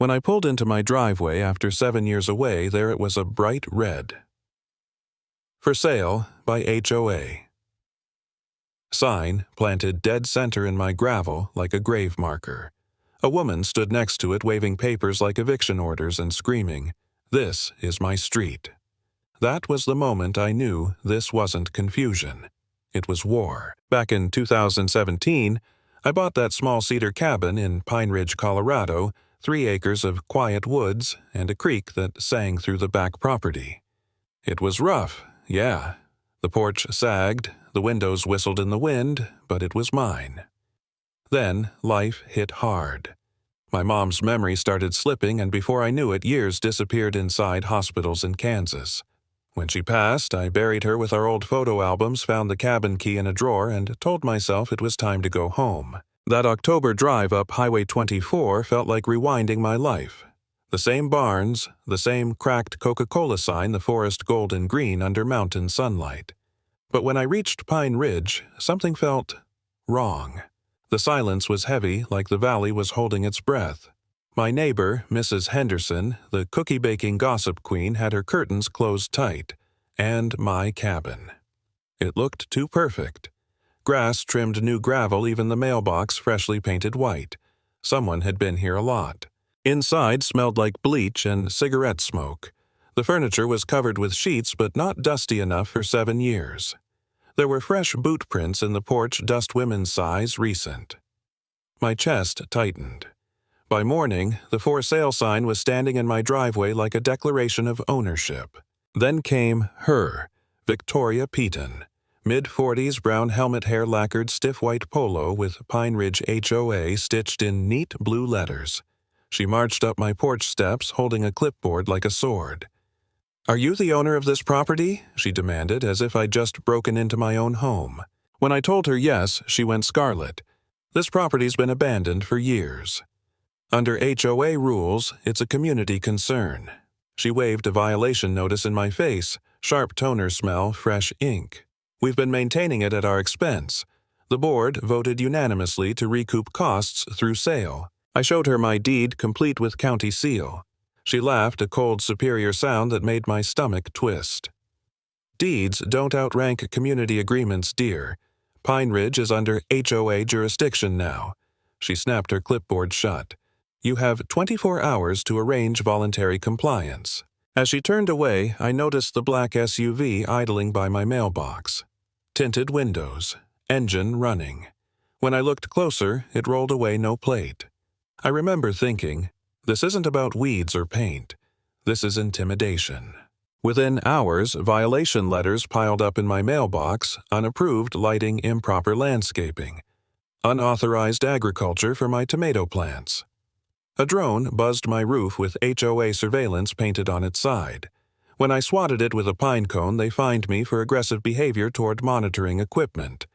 When I pulled into my driveway after 7 years away, there it was, a bright red. For sale by HOA. Sign planted dead center in my gravel like a grave marker. A woman stood next to it waving papers like eviction orders and screaming, "This is my street." That was the moment I knew this wasn't confusion. It was war. Back in 2017, I bought that small cedar cabin in Pine Ridge, Colorado, 3 acres of quiet woods and a creek that sang through the back property. It was rough, yeah. The porch sagged, the windows whistled in the wind, but it was mine. Then life hit hard. My mom's memory started slipping, and before I knew it, years disappeared inside hospitals in Kansas. When she passed, I buried her with our old photo albums, found the cabin key in a drawer, and told myself it was time to go home. That October drive up Highway 24 felt like rewinding my life. The same barns, the same cracked Coca-Cola sign, the forest golden green under mountain sunlight. But when I reached Pine Ridge, something felt wrong. The silence was heavy, like the valley was holding its breath. My neighbor, Mrs. Henderson, the cookie-baking gossip queen, had her curtains closed tight. And my cabin. It looked too perfect. Grass trimmed new gravel, even the mailbox freshly painted white. Someone had been here a lot. Inside smelled like bleach and cigarette smoke. The furniture was covered with sheets, but not dusty enough for 7 years. There were fresh boot prints in the porch, dust women's size, recent. My chest tightened. By morning, the for sale sign was standing in my driveway like a declaration of ownership. Then came her, Victoria Peaton. Mid-40s, brown helmet hair, lacquered stiff white polo with Pine Ridge HOA stitched in neat blue letters. She marched up my porch steps, holding a clipboard like a sword. "Are you the owner of this property?" she demanded, as if I'd just broken into my own home. When I told her yes, she went scarlet. This property's been abandoned for years. Under HOA rules, it's a community concern. She waved a violation notice in my face, sharp toner smell, fresh ink. We've been maintaining it at our expense. The board voted unanimously to recoup costs through sale. I showed her my deed, complete with county seal. She laughed, a cold, superior sound that made my stomach twist. "Deeds don't outrank community agreements, dear. Pine Ridge is under HOA jurisdiction now." She snapped her clipboard shut. "You have 24 hours to arrange voluntary compliance." As she turned away, I noticed the black SUV idling by my mailbox. Tinted windows, engine running. When I looked closer, it rolled away no plate. I remember thinking, this isn't about weeds or paint. This is intimidation. Within hours, violation letters piled up in my mailbox, unapproved lighting, improper landscaping, unauthorized agriculture for my tomato plants. A drone buzzed my roof with HOA surveillance painted on its side. When I swatted it with a pine cone, they fined me for aggressive behavior toward monitoring equipment.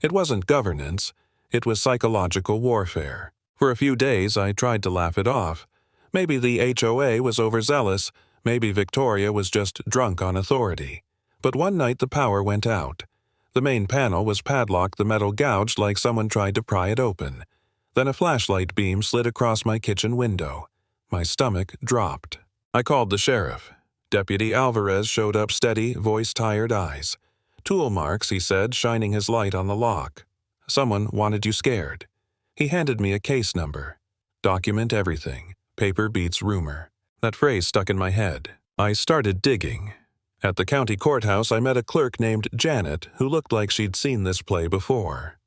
It wasn't governance, it was psychological warfare. For a few days, I tried to laugh it off. Maybe the HOA was overzealous, maybe Victoria was just drunk on authority. But one night the power went out. The main panel was padlocked, the metal gouged like someone tried to pry it open. Then a flashlight beam slid across my kitchen window. My stomach dropped. I called the sheriff. Deputy Alvarez showed up, steady, voice tired, eyes. "Tool marks," he said, shining his light on the lock. "Someone wanted you scared." He handed me a case number. "Document everything. Paper beats rumor." That phrase stuck in my head. I started digging. At the county courthouse, I met a clerk named Janet who looked like she'd seen this play before.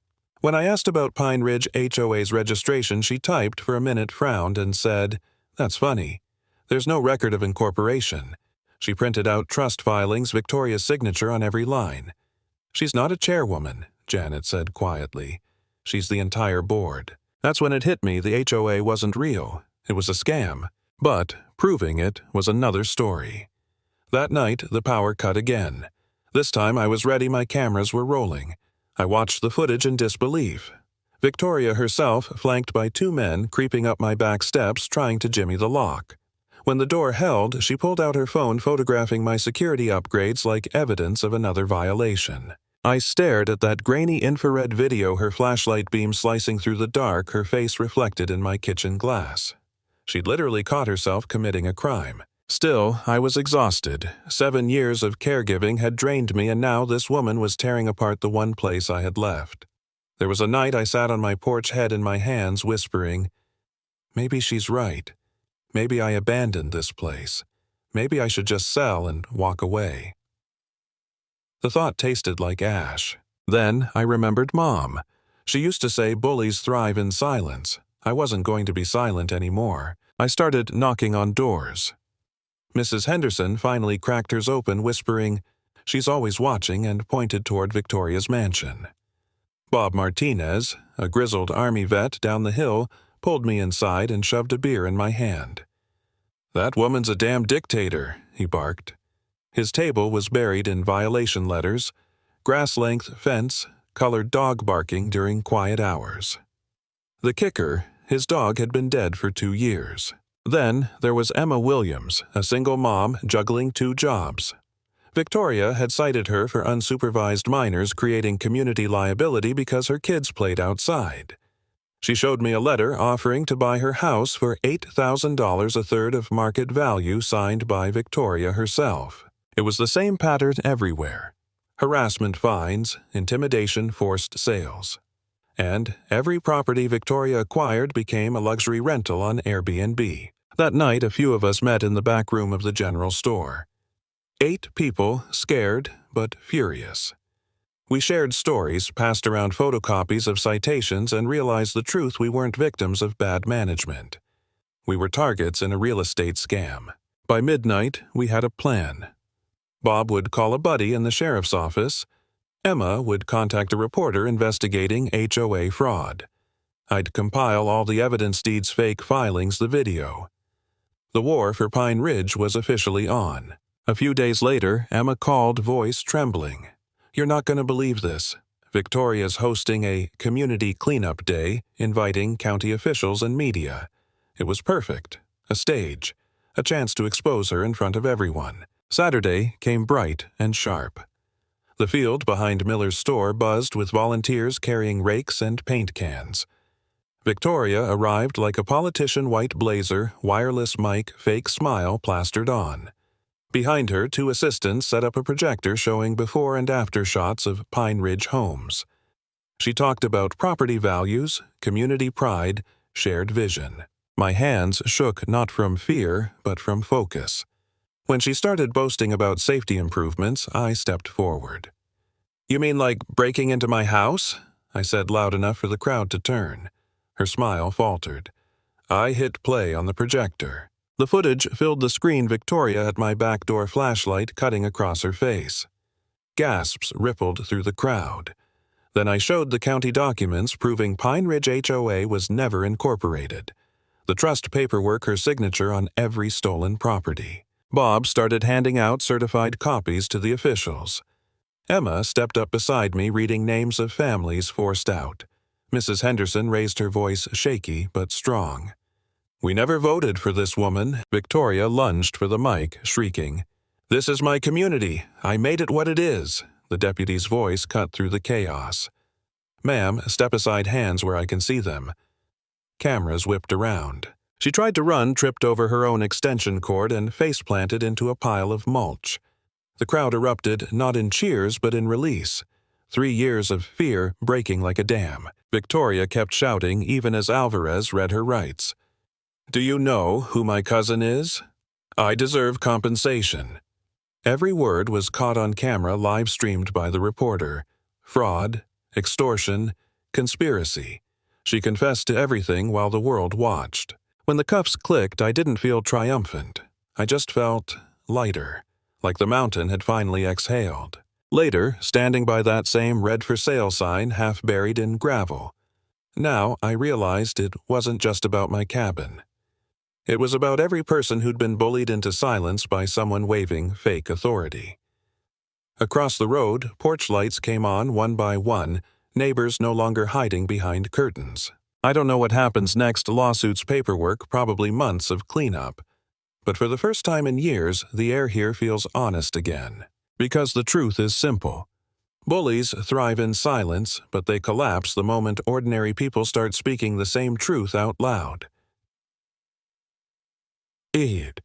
When I asked about Pine Ridge HOA's registration, she typed for a minute, frowned, and said, "That's funny. There's no record of incorporation." She printed out trust filings, Victoria's signature on every line. "She's not a chairwoman," Janet said quietly. "She's the entire board." That's when it hit me the HOA wasn't real. It was a scam. But proving it was another story. That night, the power cut again. This time I was ready, my cameras were rolling. I watched the footage in disbelief. Victoria herself, flanked by 2 men, creeping up my back steps, trying to jimmy the lock. When the door held, she pulled out her phone, photographing my security upgrades like evidence of another violation. I stared at that grainy infrared video, her flashlight beam slicing through the dark, her face reflected in my kitchen glass. She'd literally caught herself committing a crime. Still, I was exhausted. 7 years of caregiving had drained me, and now this woman was tearing apart the one place I had left. There was a night I sat on my porch, head in my hands, whispering, maybe she's right. Maybe I abandoned this place. Maybe I should just sell and walk away. The thought tasted like ash. Then I remembered Mom. She used to say bullies thrive in silence. I wasn't going to be silent anymore. I started knocking on doors. Mrs. Henderson finally cracked hers open, whispering, she's always watching, and pointed toward Victoria's mansion. Bob Martinez, a grizzled Army vet down the hill, pulled me inside and shoved a beer in my hand. That woman's a damn dictator, he barked. His table was buried in violation letters, grass-length fence, colored dog barking during quiet hours. The kicker, his dog had been dead for 2 years. Then there was Emma Williams, a single mom juggling 2 jobs. Victoria had cited her for unsupervised minors creating community liability because her kids played outside. She showed me a letter offering to buy her house for $8,000, a third of market value, signed by Victoria herself. It was the same pattern everywhere. Harassment fines, intimidation, forced sales. And every property Victoria acquired became a luxury rental on Airbnb. That night, a few of us met in the back room of the general store. 8 people, scared but furious. We shared stories, passed around photocopies of citations, and realized the truth: we weren't victims of bad management. We were targets in a real estate scam. By midnight, we had a plan. Bob would call a buddy in the sheriff's office. Emma would contact a reporter investigating HOA fraud. I'd compile all the evidence deeds, fake filings, the video. The war for Pine Ridge was officially on. A few days later, Emma called, voice trembling. You're not going to believe this. Victoria's hosting a community cleanup day, inviting county officials and media. It was perfect. A stage. A chance to expose her in front of everyone. Saturday came bright and sharp. The field behind Miller's store buzzed with volunteers carrying rakes and paint cans. Victoria arrived like a politician, white blazer, wireless mic, fake smile plastered on. Behind her, 2 assistants set up a projector showing before and after shots of Pine Ridge homes. She talked about property values, community pride, shared vision. My hands shook not from fear, but from focus. When she started boasting about safety improvements, I stepped forward. You mean like breaking into my house? I said loud enough for the crowd to turn. Her smile faltered. I hit play on the projector. The footage filled the screen. Victoria had my back door flashlight cutting across her face. Gasps rippled through the crowd. Then I showed the county documents proving Pine Ridge HOA was never incorporated. The trust paperwork, her signature on every stolen property. Bob started handing out certified copies to the officials. Emma stepped up beside me, reading names of families forced out. Mrs. Henderson raised her voice, shaky but strong. We never voted for this woman. Victoria lunged for the mic, shrieking, This is my community. I made it what it is. The deputy's voice cut through the chaos. Ma'am, step aside, hands where I can see them. Cameras whipped around. She tried to run, tripped over her own extension cord, and face-planted into a pile of mulch. The crowd erupted, not in cheers but in release. 3 years of fear breaking like a dam. Victoria kept shouting even as Alvarez read her rights. Do you know who my cousin is? I deserve compensation. Every word was caught on camera, live-streamed by the reporter. Fraud, extortion, conspiracy. She confessed to everything while the world watched. When the cuffs clicked, I didn't feel triumphant. I just felt lighter, like the mountain had finally exhaled. Later, standing by that same "Red for Sale" sign half buried in gravel. Now I realized it wasn't just about my cabin. It was about every person who'd been bullied into silence by someone waving fake authority. Across the road, porch lights came on one by one, neighbors no longer hiding behind curtains. I don't know what happens next, lawsuits, paperwork, probably months of cleanup. But for the first time in years, the air here feels honest again. Because the truth is simple. Bullies thrive in silence, but they collapse the moment ordinary people start speaking the same truth out loud. Idiot.